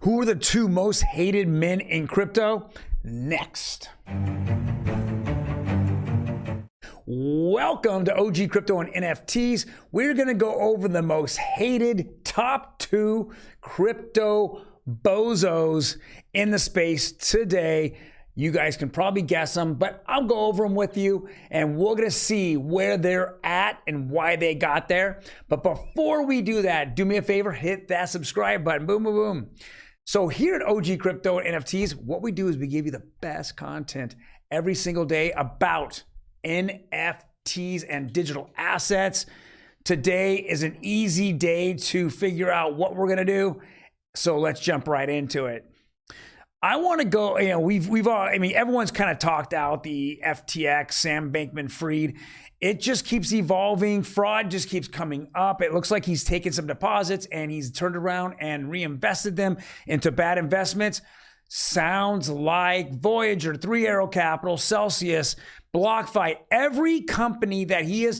Who are the two most hated men in crypto? Next. Welcome to OG Crypto and NFTs. We're going to go over the most hated top 2 crypto bozos in the space today. You guys can probably guess them, but I'll go over them with you and we're going to see where they're at and why they got there. But before we do that, do me a favor, hit that subscribe button. Boom, boom, boom. So here at OG Crypto and NFTs, what we do is we give you the best content every single day about NFTs and digital assets. Today is an easy day to figure out what we're going to do. So let's jump right into it. I want to go, we've all, everyone's kind of talked out the FTX, Sam Bankman-Fried. It just keeps evolving. Fraud just keeps coming up. It looks like he's taken some deposits and he's turned around and reinvested them into bad investments. Sounds like Voyager, 3 Arrow Capital, Celsius, BlockFi, every company that he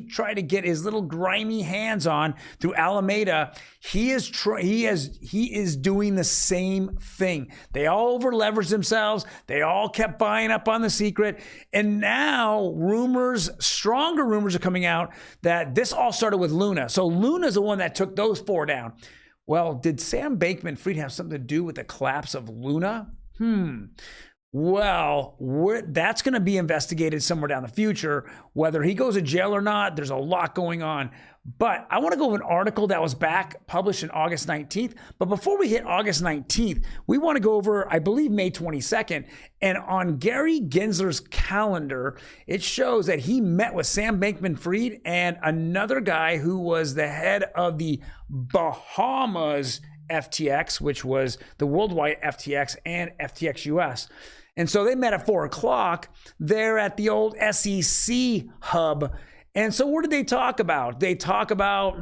tried to get his little grimy hands on through Alameda, he is doing the same thing. They all over leveraged themselves. They all kept buying up on the secret. And now stronger rumors are coming out that this all started with Luna. So Luna's the one that took those 4 down. Well, did Sam Bankman-Fried have something to do with the collapse of Luna? Well, that's going to be investigated somewhere down the future. Whether he goes to jail or not, there's a lot going on. But I want to go over an article that was published on August 19th. But before we hit August 19th, we want to go over, I believe, May 22nd. And on Gary Gensler's calendar, it shows that he met with Sam Bankman-Fried and another guy who was the head of the Bahamas FTX, which was the worldwide FTX and FTX US. And so they met at 4 o'clock there at the old SEC hub. And so what did they talk about? They talk about,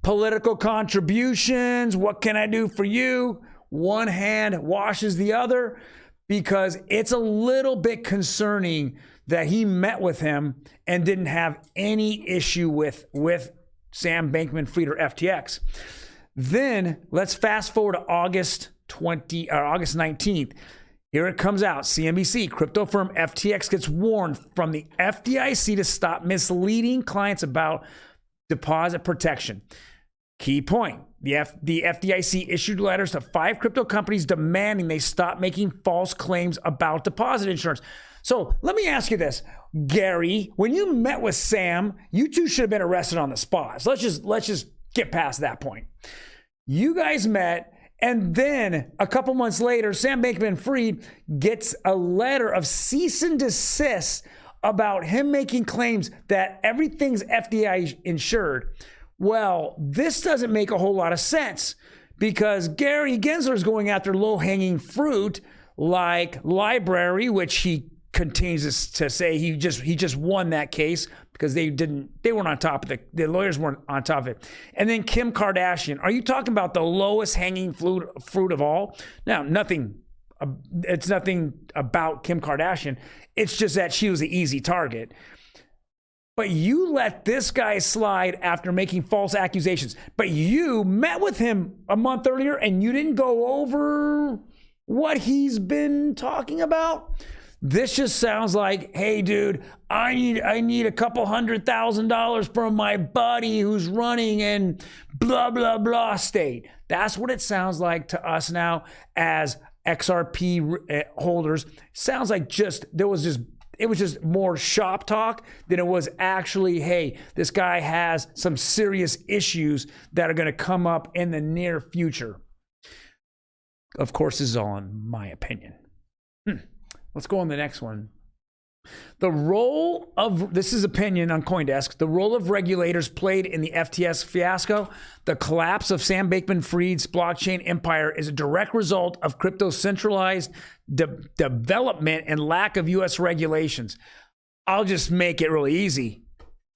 political contributions. What can I do for you? One hand washes the other, because it's a little bit concerning that he met with him and didn't have any issue with Sam Bankman-Fried or FTX. Then let's fast forward to August 19th. Here it comes out. CNBC, crypto firm FTX gets warned from the FDIC to stop misleading clients about deposit protection. Key point. The FDIC issued letters to 5 crypto companies demanding they stop making false claims about deposit insurance. So let me ask you this, Gary, when you met with Sam, you two should have been arrested on the spot. So let's just get past that point. You guys met, and then a couple months later, Sam Bankman-Fried gets a letter of cease and desist about him making claims that everything's FDIC insured. Well, this doesn't make a whole lot of sense, because Gary Gensler is going after low-hanging fruit like Library, which he continues to say he just won that case because they weren't on top of it. The lawyers weren't on top of it. And then Kim Kardashian. Are you talking about the lowest hanging fruit of all? Now, it's nothing about Kim Kardashian. It's just that she was the easy target. But you let this guy slide after making false accusations. But you met with him a month earlier and you didn't go over what he's been talking about. This just sounds like, hey, dude, I need a couple $100,000 from my buddy who's running in blah, blah, blah state. That's what it sounds like to us now as XRP holders. Sounds like it was just more shop talk than it was actually, hey, this guy has some serious issues that are going to come up in the near future. Of course, this is all in my opinion. Let's go on the next one. This is opinion on CoinDesk, the role of regulators played in the FTX fiasco. The collapse of Sam Bankman-Fried's blockchain empire is a direct result of crypto's centralized development and lack of U.S. regulations. I'll just make it really easy.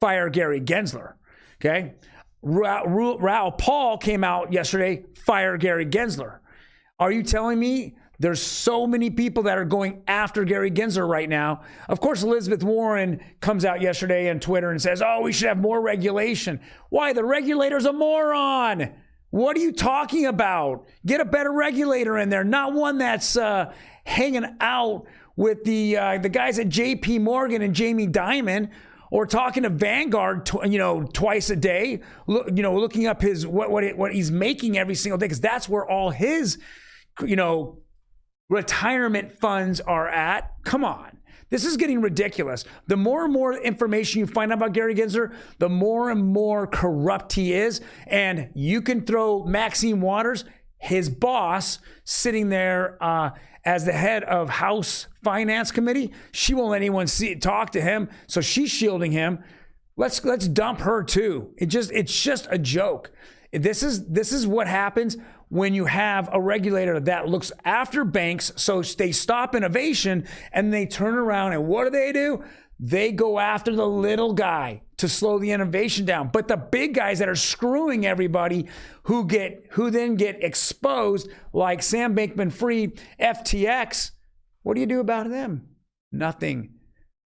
Fire Gary Gensler, okay? Raoul Paul came out yesterday, fire Gary Gensler. Are you telling me there's so many people that are going after Gary Gensler right now? Of course, Elizabeth Warren comes out yesterday on Twitter and says, oh, we should have more regulation. Why? The regulator's a moron. What are you talking about? Get a better regulator in there, not one that's hanging out with the guys at J.P. Morgan and Jamie Dimon, or talking to Vanguard, twice a day. Looking up his what he's making every single day, because that's where all his, retirement funds are at. Come on. This is getting ridiculous. The more and more information you find out about Gary Gensler, the more and more corrupt he is. And you can throw Maxine Waters, his boss, sitting there as the head of House Finance Committee. She won't let anyone talk to him, so she's shielding him. Let's dump her too. It's just a joke. This is what happens when you have a regulator that looks after banks, so they stop innovation, and they turn around and what do? They go after the little guy to slow the innovation down. But the big guys that are screwing everybody, who then get exposed, like Sam Bankman-Fried, FTX, what do you do about them? Nothing.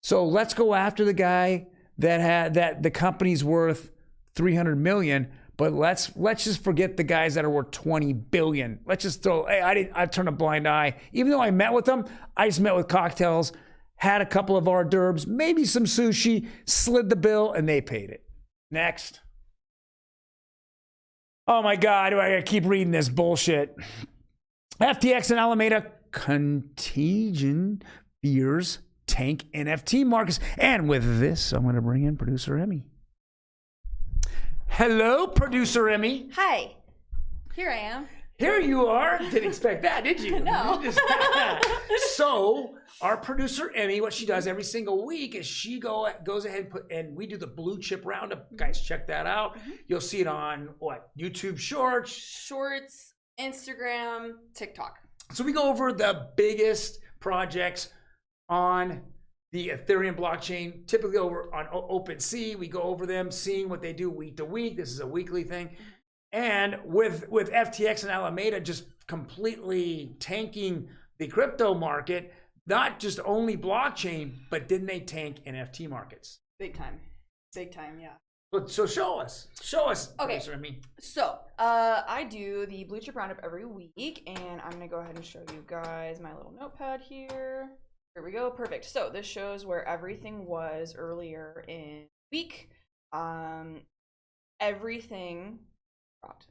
So let's go after the guy that the company's worth $300 million. But let's just forget the guys that are worth $20 billion. Let's just throw. Hey, I turned a blind eye. Even though I met with them, I just met with cocktails, had a couple of hors d'oeuvres, maybe some sushi, slid the bill, and they paid it. Next. Oh my God, I gotta keep reading this bullshit. FTX and Alameda contagion fears tank NFT markets. And with this, I'm gonna bring in producer Emi. Hello, producer Emi. Hi. Here I am. Here you are. Didn't expect that, did you? No. So, our producer Emi, what she does every single week is she goes ahead and we do the blue chip roundup. Guys, check that out. Mm-hmm. You'll see it on YouTube Shorts, Instagram, TikTok. So we go over the biggest projects on the Ethereum blockchain, typically over on OpenSea. We go over them, seeing what they do week to week. This is a weekly thing. And with FTX and Alameda just completely tanking the crypto market, not just only blockchain, but didn't they tank NFT markets? Big time, yeah. So show us. Okay, so I do the blue chip roundup every week, and I'm gonna go ahead and show you guys my little notepad here. Here we go, perfect. So this shows where everything was earlier in the week. Everything dropped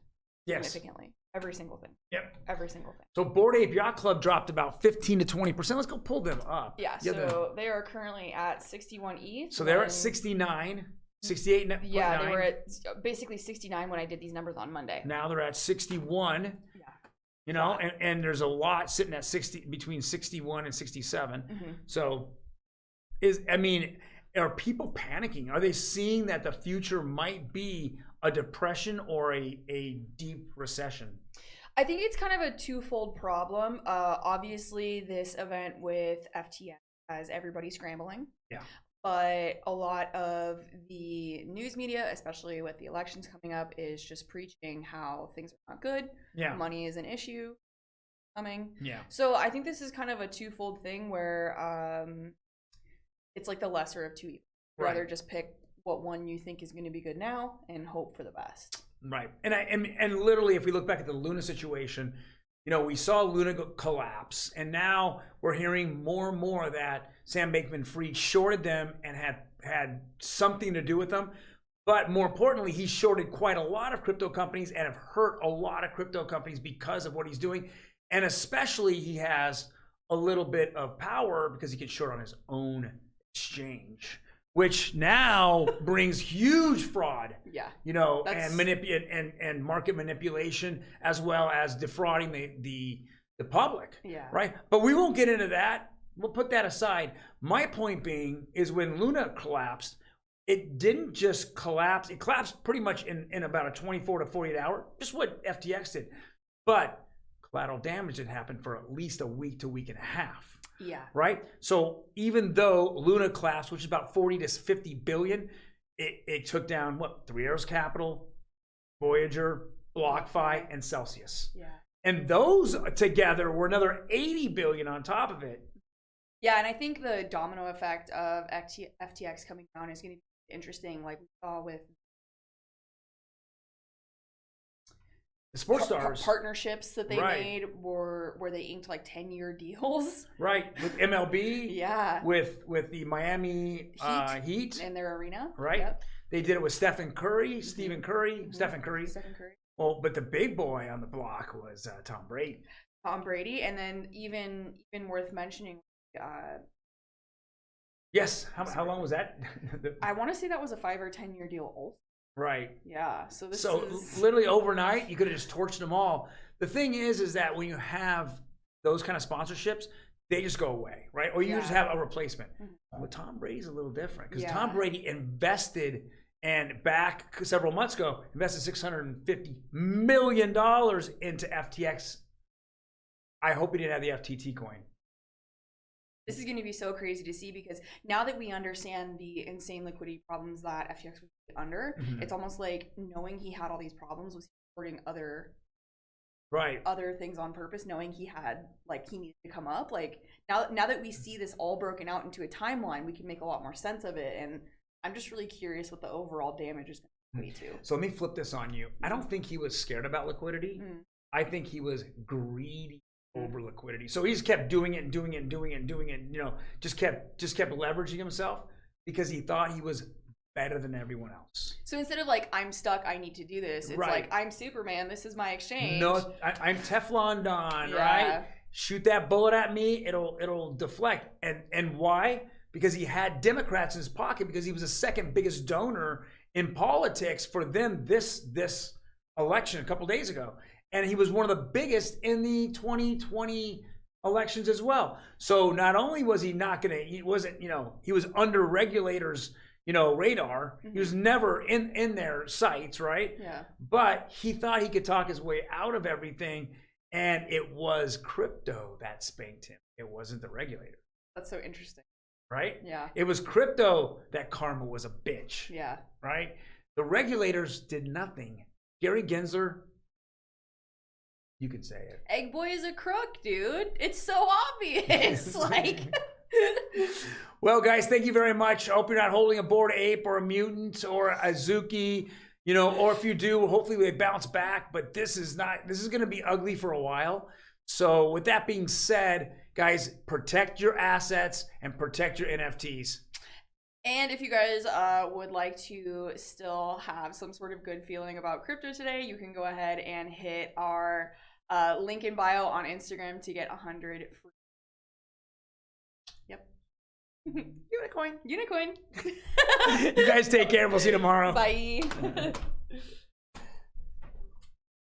significantly. Every single thing. Yep. Every single thing. So Bored Ape Yacht Club dropped about 15 to 20%. Let's go pull them up. Yeah, so they are currently at 61 ETH. So they're at 69, 68. Yeah, they were at basically 69 when I did these numbers on Monday. Now they're at 61. Yeah. And there's a lot sitting at 60, between 61 and 67. Mm-hmm. So are people panicking? Are they seeing that the future might be a depression or a deep recession? I think it's kind of a twofold problem. Obviously, this event with FTX has everybody scrambling. Yeah. But a lot of the news media, especially with the elections coming up, is just preaching how things are not good. Yeah. Money is an issue coming. Yeah. So I think this is kind of a twofold thing where it's like the lesser of two evils. Right. Rather just pick what one you think is going to be good now and hope for the best. Right. And literally, if we look back at the Luna situation, we saw Luna collapse, and now we're hearing more and more that Sam Bankman-Fried shorted them and had something to do with them. But more importantly, he shorted quite a lot of crypto companies and have hurt a lot of crypto companies because of what he's doing. And especially, he has a little bit of power because he can short on his own exchange, which now brings huge fraud. Yeah. And market manipulation, as well as defrauding the public. Yeah. Right. But we won't get into that. We'll put that aside. My point being is when Luna collapsed, it didn't just collapse. It collapsed pretty much in about a 24 to 48 hour, just what FTX did. But collateral damage had happened for at least a week to week and a half. Yeah. Right. So even though Luna collapsed, which is about 40 to 50 billion, it took down Three Arrows Capital, Voyager, BlockFi, and Celsius. Yeah. And those together were another 80 billion on top of it. Yeah, and I think the domino effect of FTX coming down is going to be interesting, like we saw with The sports stars partnerships that they made were where they inked like 10-year deals. Right, with MLB. Yeah. With the Miami Heat in their arena. Right. Yep. They did it with Stephen Curry, Stephen Curry, Stephen Curry. Well, but the big boy on the block was Tom Brady. Tom Brady, and then even worth mentioning. Yes. How long was that? I want to say that was a 5 or 10-year deal also. Right. Yeah. So literally overnight, you could have just torched them all. The thing is that when you have those kind of sponsorships, they just go away, right? Or you just have a replacement. Well, Tom Brady's a little different because Tom Brady invested, and back several months ago, invested $650 million into FTX. I hope he didn't have the FTT coin. This is going to be so crazy to see because now that we understand the insane liquidity problems that FTX was under, it's almost like knowing he had all these problems was supporting other things on purpose, knowing he had he needed to come up. Like now that we see this all broken out into a timeline, we can make a lot more sense of it. And I'm just really curious what the overall damage is going to be to. So let me flip this on you. I don't think he was scared about liquidity. I think he was greedy over liquidity. So he just kept doing it and doing it and doing it and doing it. And, just kept leveraging himself because he thought he was better than everyone else. So instead of I'm stuck, I need to do this. It's I'm Superman. This is my exchange. No, I'm Teflon Don, right? Shoot that bullet at me. It'll deflect. And why? Because he had Democrats in his pocket because he was the second biggest donor in politics for them this election a couple days ago. And he was one of the biggest in the 2020 elections as well. So not only was he he was under regulators, radar. He was never in their sights, right? Yeah. But he thought he could talk his way out of everything. And it was crypto that spanked him. It wasn't the regulator. That's so interesting. Right? Yeah. It was crypto that karma was a bitch. Yeah. Right? The regulators did nothing. Gary Gensler, you can say it. Egg Boy is a crook, dude. It's so obvious. Well, guys, thank you very much. I hope you're not holding a Bored Ape or a Mutant or a Azuki, or if you do, hopefully they bounce back. But this is going to be ugly for a while. So with that being said, guys, protect your assets and protect your NFTs. And if you guys would like to still have some sort of good feeling about crypto today, you can go ahead and hit our link in bio on Instagram to get 100 free. Yep. Unicorn. You guys take care. We'll see you tomorrow. Bye.